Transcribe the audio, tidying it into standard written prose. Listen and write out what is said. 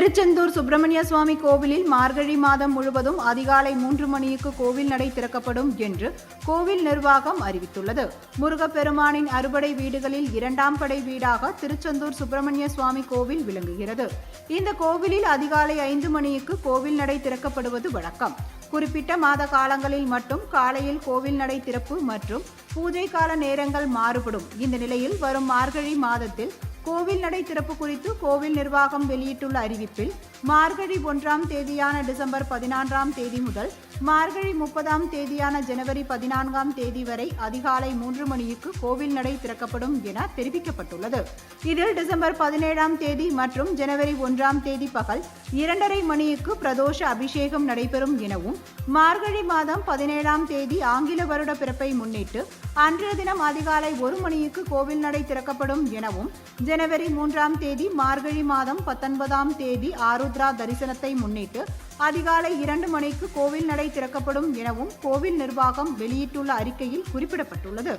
திருச்செந்தூர் சுப்பிரமணிய சுவாமி கோவிலில் மார்கழி மாதம் முழுவதும் அதிகாலை 3 மணிக்கு கோவில் நடை திறக்கப்படும் என்று கோவில் நிர்வாகம் அறிவித்துள்ளது. முருகப்பெருமானின் அறுபடை வீடுகளில் 2ஆம் படை வீடாக திருச்செந்தூர் சுப்பிரமணிய சுவாமி கோவில் விளங்குகிறது. இந்த கோவிலில் அதிகாலை 5 மணிக்கு கோவில் நடை திறக்கப்படுவது வழக்கம். குறிப்பிட்ட மாத காலங்களில் மட்டும் காலையில் கோவில் நடை திறப்பு மற்றும் பூஜை கால நேரங்கள் மாறுபடும். இந்த நிலையில் வரும் மார்கழி மாதத்தில் கோவில் நடை திறப்பு குறித்து கோவில் நிர்வாகம் வெளியிட்டுள்ள அறிவிப்பில் மார்கழி 1ஆம் தேதியான டிசம்பர் 14ஆம் தேதி முதல் மார்கழி 30ஆம் தேதியான ஜனவரி 14ஆம் தேதி வரை அதிகாலை 3 மணிக்கு கோவில் நடை திறக்கப்படும் என தெரிவிக்கப்பட்டுள்ளது. இதில் டிசம்பர் 17ஆம் தேதி மற்றும் ஜனவரி 1ஆம் தேதி பகல் 2:30 மணிக்கு பிரதோஷ அபிஷேகம் நடைபெறும் எனவும், மார்கழி மாதம் 17ஆம் தேதி ஆங்கில வருட பிறப்பை முன்னிட்டு அன்றைய தினம் அதிகாலை 1 மணிக்கு கோவில் நடை திறக்கப்படும் எனவும், ஜனவரி 3ஆம் தேதி மார்கழி மாதம் 19ஆம் தேதி ஆருத்ரா தரிசனத்தை முன்னிட்டு அதிகாலை 2 மணிக்கு கோவில் நடை திறக்கப்படும் எனவும் கோவில் நிர்வாகம் வெளியிட்டுள்ள அறிக்கையில் குறிப்பிடப்பட்டுள்ளது.